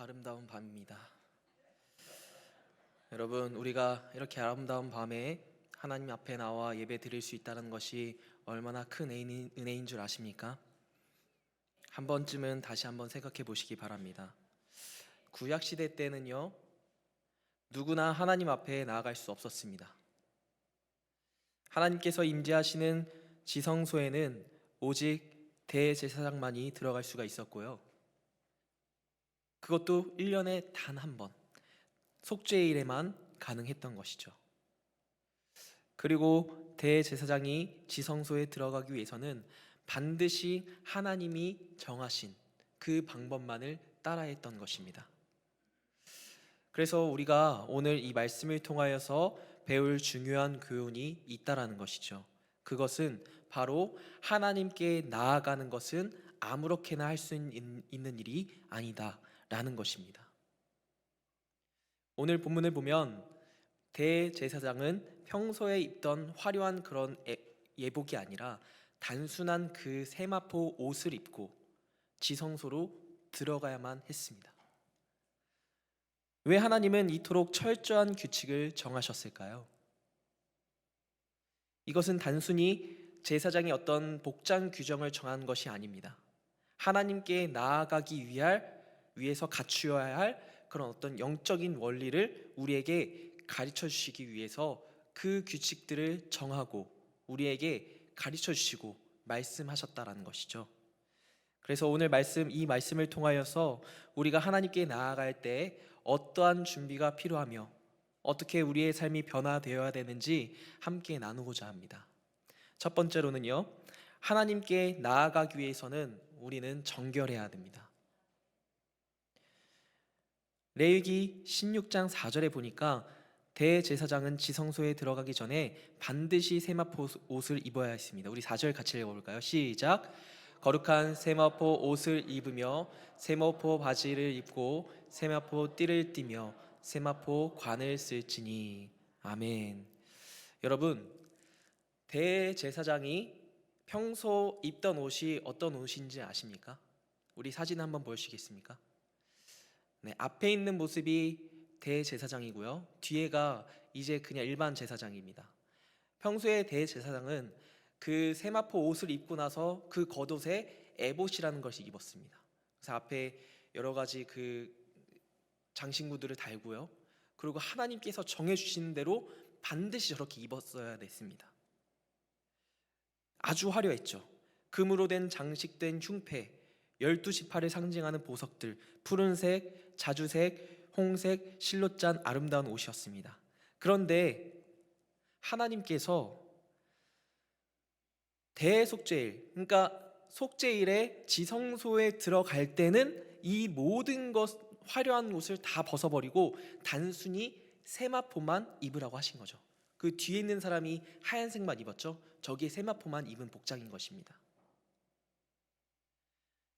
아름다운 밤입니다. 여러분, 우리가 이렇게 아름다운 밤에 하나님 앞에 나와 예배 드릴 수 있다는 것이 얼마나 큰 은혜인 줄 아십니까? 한 번쯤은 다시 한번 생각해 보시기 바랍니다. 구약 시대 때는요, 누구나 하나님 앞에 나아갈 수 없었습니다. 하나님께서 임재하시는 지성소에는 오직 대제사장만이 들어갈 수가 있었고요. 그것도 1년에 단 한 번, 속죄일에만 가능했던 것이죠. 그리고 대제사장이 지성소에 들어가기 위해서는 반드시 하나님이 정하신 그 방법만을 따라야 했던 것입니다. 그래서 우리가 오늘 이 말씀을 통하여서 배울 중요한 교훈이 있다라는 것이죠. 그것은 바로 하나님께 나아가는 것은 아무렇게나 할 수 있는 일이 아니다라는 것입니다. 오늘 본문을 보면 대제사장은 평소에 입던 화려한 그런 예복이 아니라 단순한 그 세마포 옷을 입고 지성소로 들어가야만 했습니다. 왜 하나님은 이토록 철저한 규칙을 정하셨을까요? 이것은 단순히 제사장이 어떤 복장 규정을 정한 것이 아닙니다. 하나님께 나아가기 위해서 갖추어야 할 그런 어떤 영적인 원리를 우리에게 가르쳐 주시기 위해서 그 규칙들을 정하고 우리에게 가르쳐 주시고 말씀하셨다라는 것이죠. 그래서 오늘 이 말씀을 통하여서 우리가 하나님께 나아갈 때 어떠한 준비가 필요하며 어떻게 우리의 삶이 변화되어야 되는지 함께 나누고자 합니다. 첫 번째로는요, 하나님께 나아가기 위해서는 우리는 정결해야 됩니다. 레위기 16장 4절에 보니까 대제사장은 지성소에 들어가기 전에 반드시 세마포 옷을 입어야 했습니다. 우리 4절 같이 읽어볼까요? 시작! 거룩한 세마포 옷을 입으며 세마포 바지를 입고 세마포 띠를 띠며 세마포 관을 쓸지니. 아멘. 여러분, 대제사장이 평소 입던 옷이 어떤 옷인지 아십니까? 우리 사진 한번 보여주시겠습니까? 네, 앞에 있는 모습이 대제사장이고요. 뒤에가 이제 그냥 일반 제사장입니다. 평소에 대제사장은 그 세마포 옷을 입고 나서 그 겉옷에 에봇이라는 것을 입었습니다. 그래서 앞에 여러 가지 그 장신구들을 달고요. 그리고 하나님께서 정해주시는 대로 반드시 저렇게 입었어야 됐습니다. 아주 화려했죠. 금으로 된 장식된 흉패, 12지파를 상징하는 보석들, 푸른색, 자주색, 홍색, 실로 짠 아름다운 옷이었습니다. 그런데 하나님께서 대속죄일, 그러니까 속죄일에 지성소에 들어갈 때는 이 모든 화려한 옷을 다 벗어버리고 단순히 세마포만 입으라고 하신 거죠. 그 뒤에 있는 사람이 하얀색만 입었죠. 저기에 세마포만 입은 복장인 것입니다.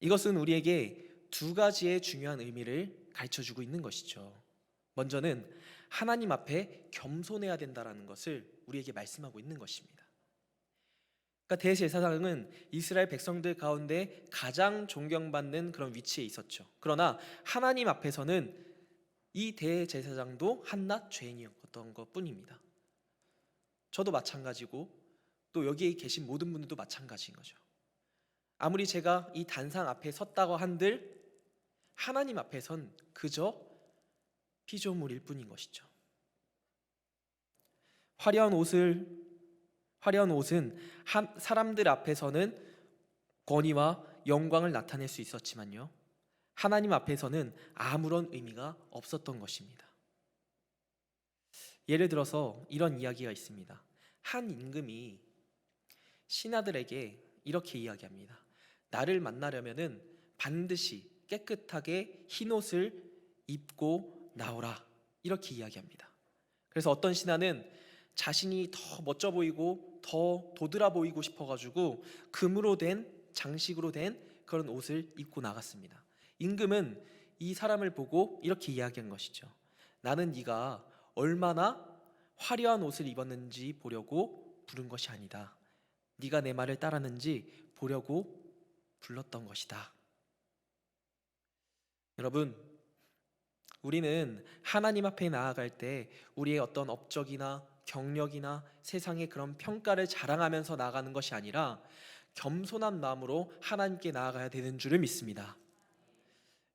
이것은 우리에게 두 가지의 중요한 의미를 가르쳐주고 있는 것이죠. 먼저는 하나님 앞에 겸손해야 된다는 것을 우리에게 말씀하고 있는 것입니다. 그러니까 대제사장은 이스라엘 백성들 가운데 가장 존경받는 그런 위치에 있었죠. 그러나 하나님 앞에서는 이 대제사장도 한낱 죄인이었던 것뿐입니다. 저도 마찬가지고 또 여기에 계신 모든 분들도 마찬가지인 거죠. 아무리 제가 이 단상 앞에 섰다고 한들 하나님 앞에선 그저 피조물일 뿐인 것이죠. 화려한 옷은 사람들 앞에서는 권위와 영광을 나타낼 수 있었지만요, 하나님 앞에서는 아무런 의미가 없었던 것입니다. 예를 들어서 이런 이야기가 있습니다. 한 임금이 신하들에게 이렇게 이야기합니다. 나를 만나려면은 반드시 깨끗하게 흰 옷을 입고 나오라, 이렇게 이야기합니다. 그래서 어떤 신하는 자신이 더 멋져 보이고 더 도드라 보이고 싶어가지고 금으로 된 장식으로 된 그런 옷을 입고 나갔습니다. 임금은 이 사람을 보고 이렇게 이야기한 것이죠. 나는 네가 얼마나 화려한 옷을 입었는지 보려고 부른 것이 아니다. 네가 내 말을 따랐는지 보려고 불렀던 것이다. 여러분, 우리는 하나님 앞에 나아갈 때 우리의 어떤 업적이나 경력이나 세상의 그런 평가를 자랑하면서 나아가는 것이 아니라 겸손한 마음으로 하나님께 나아가야 되는 줄을 믿습니다.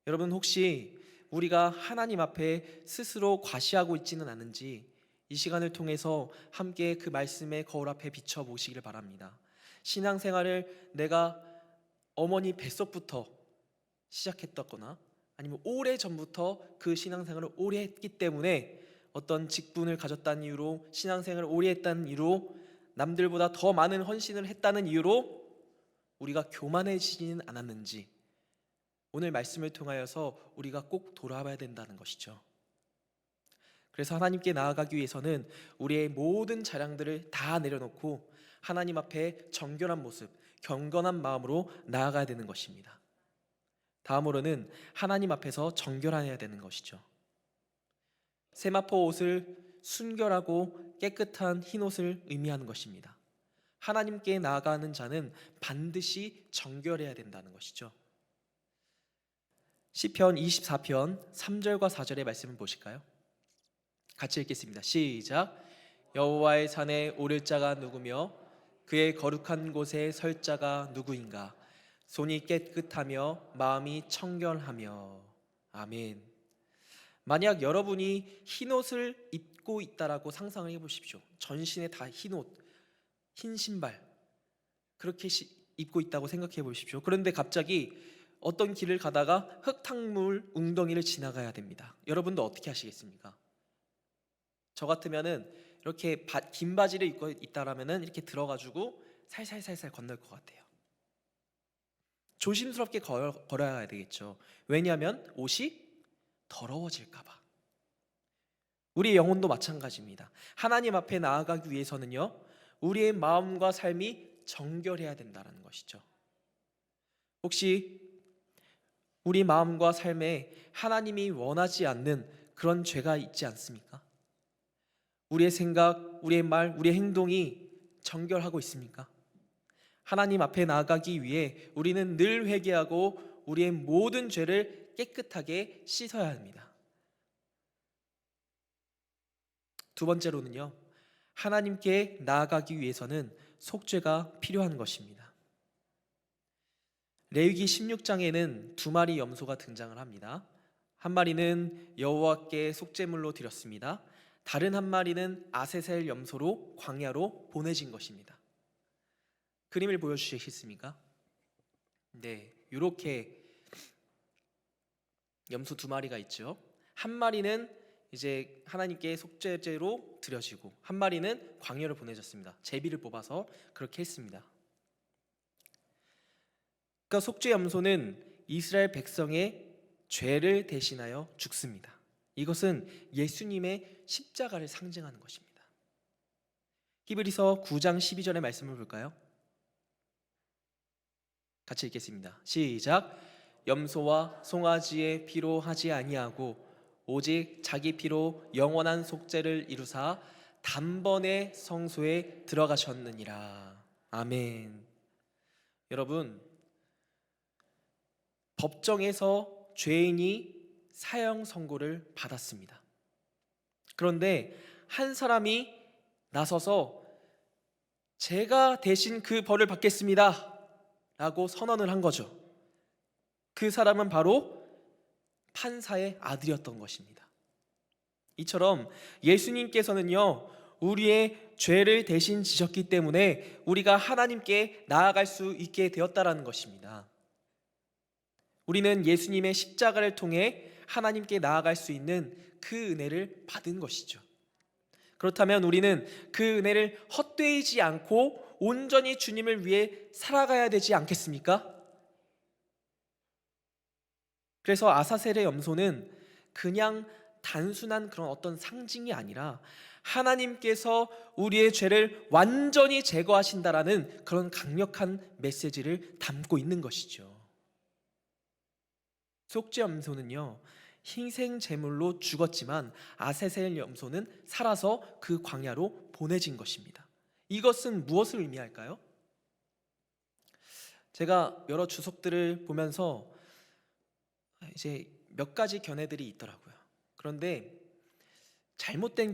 여러분, 혹시 우리가 하나님 앞에 스스로 과시하고 있지는 않은지 이 시간을 통해서 함께 그 말씀의 거울 앞에 비춰 보시기를 바랍니다. 신앙생활을 내가 어머니 뱃속부터 시작했었거나 아니면 오래전부터 그 신앙생활을 오래 했기 때문에 어떤 직분을 가졌다는 이유로 신앙생활을 오래 했다는 이유로 남들보다 더 많은 헌신을 했다는 이유로 우리가 교만해지지는 않았는지 오늘 말씀을 통하여서 우리가 꼭 돌아봐야 된다는 것이죠. 그래서 하나님께 나아가기 위해서는 우리의 모든 자랑들을 다 내려놓고 하나님 앞에 정결한 모습, 경건한 마음으로 나아가야 되는 것입니다. 다음으로는 하나님 앞에서 정결해야 되는 것이죠. 세마포 옷을 순결하고 깨끗한 흰 옷을 의미하는 것입니다. 하나님께 나아가는 자는 반드시 정결해야 된다는 것이죠. 시편 24편 3절과 4절의 말씀을 보실까요? 같이 읽겠습니다. 시작. 여호와의 산에 오를 자가 누구며 그의 거룩한 곳에 설 자가 누구인가? 손이 깨끗하며 마음이 청결하며. 아멘. 만약 여러분이 흰옷을 입고 있다라고 상상을 해보십시오. 전신에 다 흰옷, 흰 신발 그렇게 입고 있다고 생각해 보십시오. 그런데 갑자기 어떤 길을 가다가 흙탕물 웅덩이를 지나가야 됩니다. 여러분도 어떻게 하시겠습니까? 저 같으면은 이렇게 긴 바지를 입고 있다라면은 이렇게 들어가지고 살살살살 건널 것 같아요. 조심스럽게 걸어야 되겠죠. 왜냐하면 옷이 더러워질까봐. 우리 영혼도 마찬가지입니다. 하나님 앞에 나아가기 위해서는요, 우리의 마음과 삶이 정결해야 된다는 것이죠. 혹시 우리 마음과 삶에 하나님이 원하지 않는 그런 죄가 있지 않습니까? 우리의 생각, 우리의 말, 우리의 행동이 정결하고 있습니까? 하나님 앞에 나아가기 위해 우리는 늘 회개하고 우리의 모든 죄를 깨끗하게 씻어야 합니다. 두 번째로는요, 하나님께 나아가기 위해서는 속죄가 필요한 것입니다. 레위기 16장에는 두 마리 염소가 등장을 합니다. 한 마리는 여호와께 속죄물로 드렸습니다. 다른 한 마리는 아세셀 염소로 광야로 보내진 것입니다. 그림을 보여주시겠습니까? 네, 이렇게 염소 두 마리가 있죠. 한 마리는 이제 하나님께 속죄제로 드려지고 한 마리는 광야로 보내졌습니다. 제비를 뽑아서 그렇게 했습니다. 그러니까 속죄 염소는 이스라엘 백성의 죄를 대신하여 죽습니다. 이것은 예수님의 십자가를 상징하는 것입니다. 히브리서 9장 12절의 말씀을 볼까요? 같이 읽겠습니다. 시작. 염소와 송아지의 피로 하지 아니하고 오직 자기 피로 영원한 속죄를 이루사 단번에 성소에 들어가셨느니라. 아멘. 여러분, 법정에서 죄인이 사형 선고를 받았습니다. 그런데 한 사람이 나서서 제가 대신 그 벌을 받겠습니다 라고 선언을 한 거죠. 그 사람은 바로 판사의 아들이었던 것입니다. 이처럼 예수님께서는요, 우리의 죄를 대신 지셨기 때문에 우리가 하나님께 나아갈 수 있게 되었다라는 것입니다. 우리는 예수님의 십자가를 통해 하나님께 나아갈 수 있는 그 은혜를 받은 것이죠. 그렇다면 우리는 그 은혜를 헛되이지 않고 온전히 주님을 위해 살아가야 되지 않겠습니까? 그래서 아사셀의 염소는 그냥 단순한 그런 어떤 상징이 아니라 하나님께서 우리의 죄를 완전히 제거하신다라는 그런 강력한 메시지를 담고 있는 것이죠. 속죄 염소는요, 희생 제물로 죽었지만 아사셀 염소는 살아서 그 광야로 보내진 것입니다. 이것은 무엇을 의미할까요? 제가 여러 주석들을 보면서 이제 몇 가지 견해들이 있더라고요. 그런데 잘못된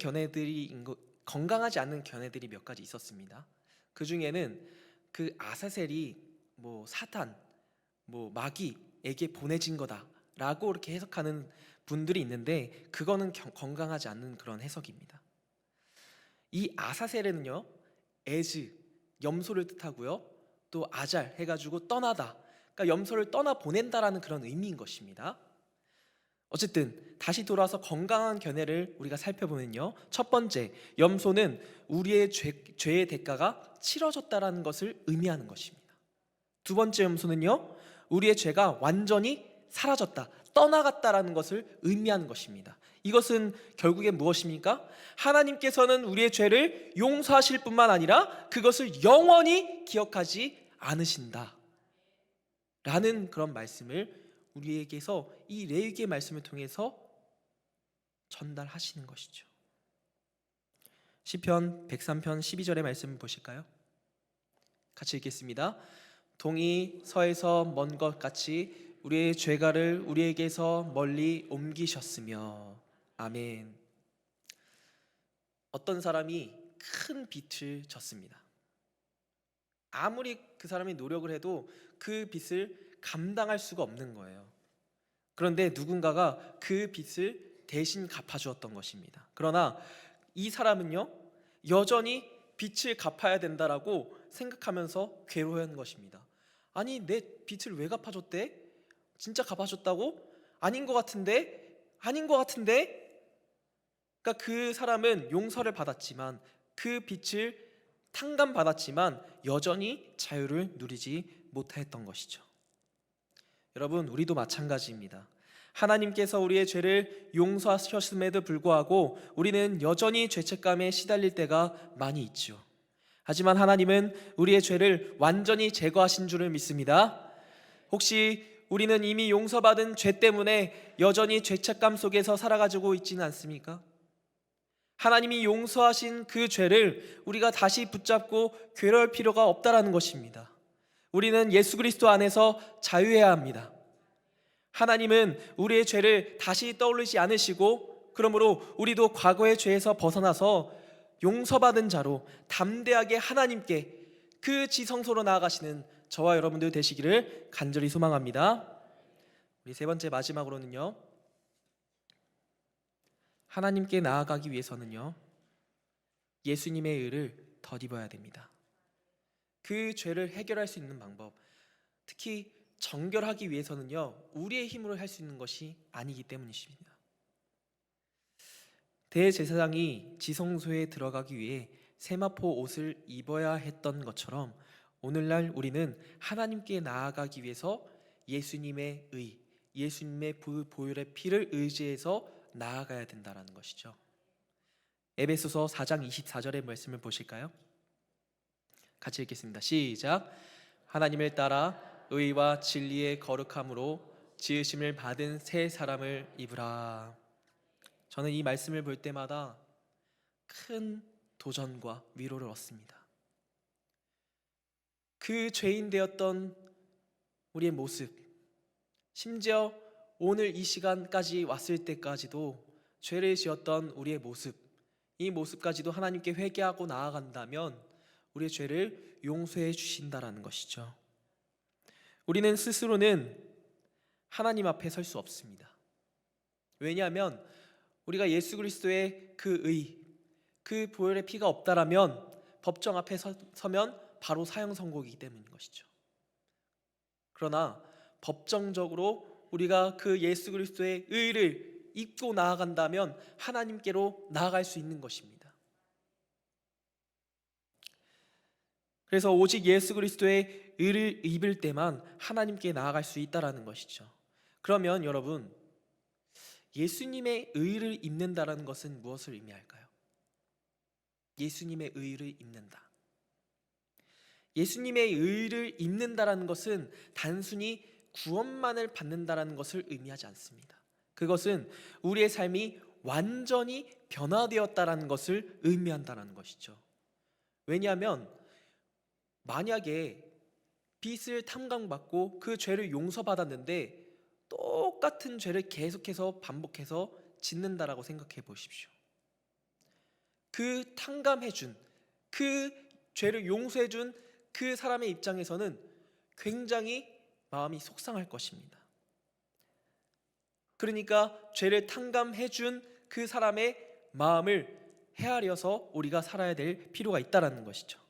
건강하지 않은 견해들이 몇 가지 있었습니다. 그 중에는 그 아사셀이 사탄, 마귀에게 보내진 거다라고 이렇게 해석하는 분들이 있는데, 그거는 건강하지 않은 그런 해석입니다. 이 아사셀은요, 에즈, 염소를 뜻하고요, 또 아잘 해가지고 떠나다, 그러니까 염소를 떠나 보낸다라는 그런 의미인 것입니다. 어쨌든 다시 돌아서 건강한 견해를 우리가 살펴보면요, 첫 번째, 염소는 우리의 죄의 대가가 치러졌다라는 것을 의미하는 것입니다. 두 번째, 염소는요, 우리의 죄가 완전히 사라졌다, 떠나갔다라는 것을 의미하는 것입니다. 이것은 결국에 무엇입니까? 하나님께서는 우리의 죄를 용서하실 뿐만 아니라 그것을 영원히 기억하지 않으신다 라는 그런 말씀을 우리에게서 이 레위기의 말씀을 통해서 전달하시는 것이죠. 시편 103편 12절의 말씀을 보실까요? 같이 읽겠습니다. 동이 서에서 먼 것 같이 우리의 죄가를 우리에게서 멀리 옮기셨으며. 아멘. 어떤 사람이 큰 빚을 졌습니다. 아무리 그 사람이 노력을 해도 그 빚을 감당할 수가 없는 거예요. 그런데 누군가가 그 빚을 대신 갚아주었던 것입니다. 그러나 이 사람은요, 여전히 빚을 갚아야 된다라고 생각하면서 괴로워하는 것입니다. 아니, 내 빚을 왜 갚아줬대? 진짜 갚아줬다고? 아닌 것 같은데? 아닌 것 같은데? 그러니까 그 사람은 용서를 받았지만, 그 빚을 탕감받았지만 여전히 자유를 누리지 못했던 것이죠. 여러분, 우리도 마찬가지입니다. 하나님께서 우리의 죄를 용서하셨음에도 불구하고 우리는 여전히 죄책감에 시달릴 때가 많이 있죠. 하지만 하나님은 우리의 죄를 완전히 제거하신 줄을 믿습니다. 혹시 우리는 이미 용서받은 죄 때문에 여전히 죄책감 속에서 살아가지고 있지는 않습니까? 하나님이 용서하신 그 죄를 우리가 다시 붙잡고 괴로울 필요가 없다라는 것입니다. 우리는 예수 그리스도 안에서 자유해야 합니다. 하나님은 우리의 죄를 다시 떠올리지 않으시고, 그러므로 우리도 과거의 죄에서 벗어나서 용서받은 자로 담대하게 하나님께 그 지성소로 나아가시는 저와 여러분들 되시기를 간절히 소망합니다. 우리 세 번째, 마지막으로는요, 하나님께 나아가기 위해서는요, 예수님의 의를 덧입어야 됩니다. 그 죄를 해결할 수 있는 방법, 특히 정결하기 위해서는요, 우리의 힘으로 할 수 있는 것이 아니기 때문이십니다. 대제사장이 지성소에 들어가기 위해 세마포 옷을 입어야 했던 것처럼 오늘날 우리는 하나님께 나아가기 위해서 예수님의 의, 예수님의 보혈의 피를 의지해서 나아가야 된다는 것이죠. 에베소서 4장 24절의 말씀을 보실까요? 같이 읽겠습니다. 시작. 하나님을 따라 의와 진리의 거룩함으로 지으심을 받은 새 사람을 입으라. 저는 이 말씀을 볼 때마다 큰 도전과 위로를 얻습니다. 그 죄인 되었던 우리의 모습, 심지어 오늘 이 시간까지 왔을 때까지도 죄를 지었던 우리의 모습, 이 모습까지도 하나님께 회개하고 나아간다면 우리의 죄를 용서해 주신다라는 것이죠. 우리는 스스로는 하나님 앞에 설 수 없습니다. 왜냐하면 우리가 예수 그리스도의 그 의, 그 보혈의 피가 없다라면 법정 앞에 서면 바로 사형 선고이기 때문인 것이죠. 그러나 법정적으로 우리가 그 예수 그리스도의 의를 입고 나아간다면 하나님께로 나아갈 수 있는 것입니다. 그래서 오직 예수 그리스도의 의를 입을 때만 하나님께 나아갈 수 있다라는 것이죠. 그러면 여러분, 예수님의 의를 입는다라는 것은 무엇을 의미할까요? 예수님의 의를 입는다. 예수님의 의를 입는다라는 것은 단순히 구원만을 받는다라는 것을 의미하지 않습니다. 그것은 우리의 삶이 완전히 변화되었다라는 것을 의미한다라는 것이죠. 왜냐하면 만약에 빚을 탕감받고 그 죄를 용서받았는데 똑같은 죄를 계속해서 반복해서 짓는다라고 생각해 보십시오. 그 탕감해준, 그 죄를 용서해준 그 사람의 입장에서는 굉장히 마음이 속상할 것입니다. 그러니까 죄를 탕감해준 그 사람의 마음을 헤아려서 우리가 살아야 될 필요가 있다는 것이죠.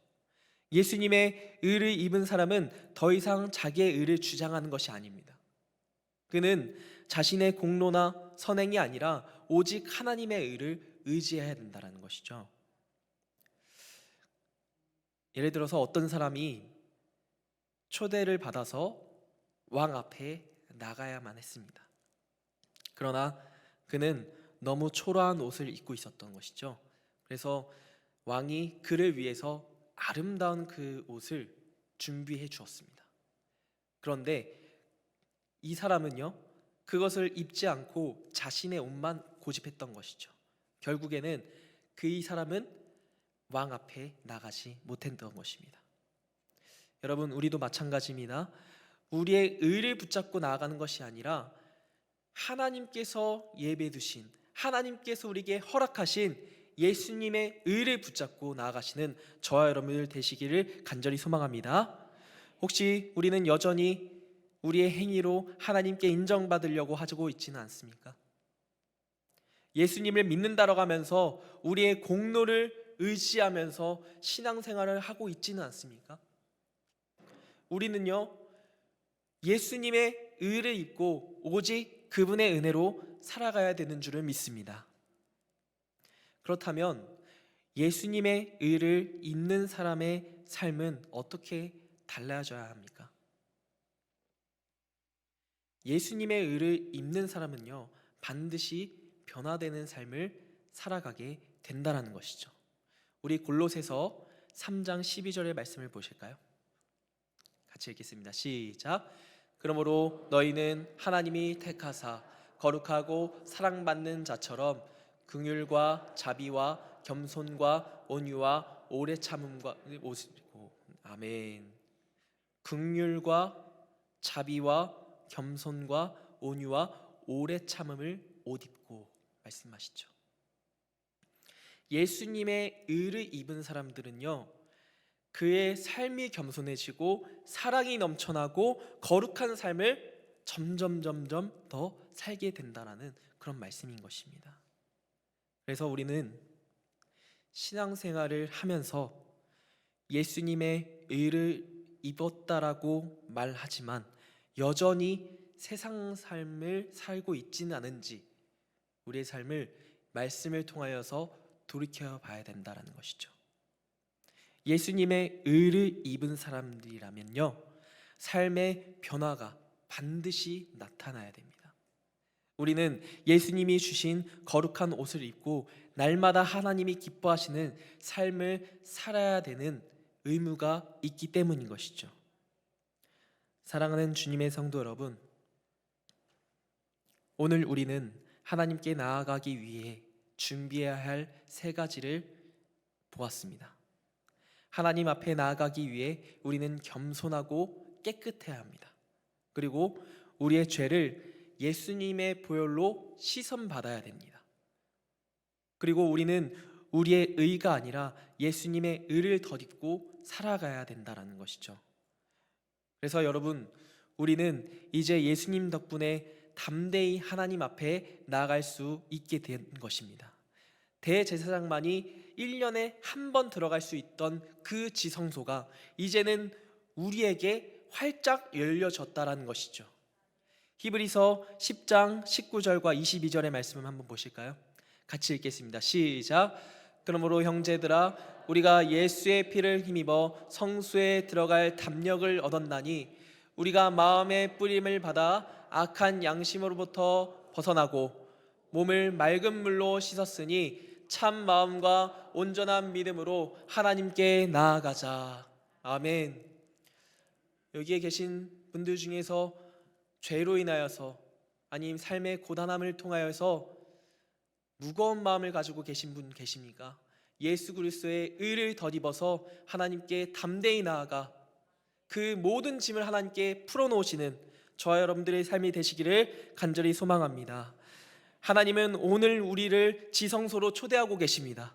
예수님의 의를 입은 사람은 더 이상 자기의 의를 주장하는 것이 아닙니다. 그는 자신의 공로나 선행이 아니라 오직 하나님의 의를 의지해야 된다는 것이죠. 예를 들어서 어떤 사람이 초대를 받아서 왕 앞에 나가야만 했습니다. 그러나 그는 너무 초라한 옷을 입고 있었던 것이죠. 그래서 왕이 그를 위해서 아름다운 그 옷을 준비해 주었습니다. 그런데 이 사람은요, 그것을 입지 않고 자신의 옷만 고집했던 것이죠. 결국에는 이 사람은 왕 앞에 나가지 못했던 것입니다. 여러분, 우리도 마찬가지입니다. 우리의 의를 붙잡고 나아가는 것이 아니라 하나님께서 예배 두신, 하나님께서 우리에게 허락하신 예수님의 의를 붙잡고 나아가시는 저와 여러분들 되시기를 간절히 소망합니다. 혹시 우리는 여전히 우리의 행위로 하나님께 인정받으려고 하고 있지는 않습니까? 예수님을 믿는다라고 하면서 우리의 공로를 의지하면서 신앙생활을 하고 있지는 않습니까? 우리는요, 예수님의 의를 입고 오직 그분의 은혜로 살아가야 되는 줄을 믿습니다. 그렇다면 예수님의 의를 입는 사람의 삶은 어떻게 달라져야 합니까? 예수님의 의를 입는 사람은요, 반드시 변화되는 삶을 살아가게 된다는 것이죠. 우리 골로새서 3장 12절의 말씀을 보실까요? 같이 읽겠습니다. 시작. 그러므로 너희는 하나님이 택하사 거룩하고 사랑받는 자처럼 긍휼과 자비와 겸손과 온유와 오래 참음과 아멘. 긍휼과 자비와 겸손과 온유와 오래 참음을 옷 입고 말씀하시죠. 예수님의 의를 입은 사람들은요, 그의 삶이 겸손해지고 사랑이 넘쳐나고 거룩한 삶을 점점 더 살게 된다라는 그런 말씀인 것입니다. 그래서 우리는 신앙생활을 하면서 예수님의 의를 입었다라고 말하지만 여전히 세상 삶을 살고 있지는 않은지 우리의 삶을 말씀을 통하여서 돌이켜 봐야 된다라는 것이죠. 예수님의 의를 입은 사람들이라면요, 삶의 변화가 반드시 나타나야 됩니다. 우리는 예수님이 주신 거룩한 옷을 입고 날마다 하나님이 기뻐하시는 삶을 살아야 되는 의무가 있기 때문인 것이죠. 사랑하는 주님의 성도 여러분, 오늘 우리는 하나님께 나아가기 위해 준비해야 할 3가지를 보았습니다. 하나님 앞에 나아가기 위해 우리는 겸손하고 깨끗해야 합니다. 그리고 우리의 죄를 예수님의 보혈로 씻음받아야 됩니다. 그리고 우리는 우리의 의가 아니라 예수님의 의를 덧입고 살아가야 된다는 것이죠. 그래서 여러분, 우리는 이제 예수님 덕분에 담대히 하나님 앞에 나아갈 수 있게 된 것입니다. 대제사장만이 1년에 한 번 들어갈 수 있던 그 지성소가 이제는 우리에게 활짝 열려졌다라는 것이죠. 히브리서 10장 19절과 22절의 말씀을 한번 보실까요? 같이 읽겠습니다. 시작. 그러므로 형제들아, 우리가 예수의 피를 힘입어 성소에 들어갈 담력을 얻었나니 우리가 마음의 뿌림을 받아 악한 양심으로부터 벗어나고 몸을 맑은 물로 씻었으니 참 마음과 온전한 믿음으로 하나님께 나아가자. 아멘. 여기에 계신 분들 중에서 죄로 인하여서 아니면 삶의 고단함을 통하여서 무거운 마음을 가지고 계신 분 계십니까? 예수 그리스도의 의를 덧입어서 하나님께 담대히 나아가 그 모든 짐을 하나님께 풀어놓으시는 저와 여러분들의 삶이 되시기를 간절히 소망합니다. 하나님은 오늘 우리를 지성소로 초대하고 계십니다.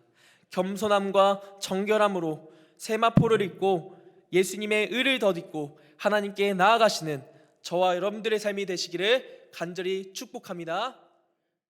겸손함과 정결함으로 세마포를 입고 예수님의 의를 덧입고 하나님께 나아가시는 저와 여러분들의 삶이 되시기를 간절히 축복합니다.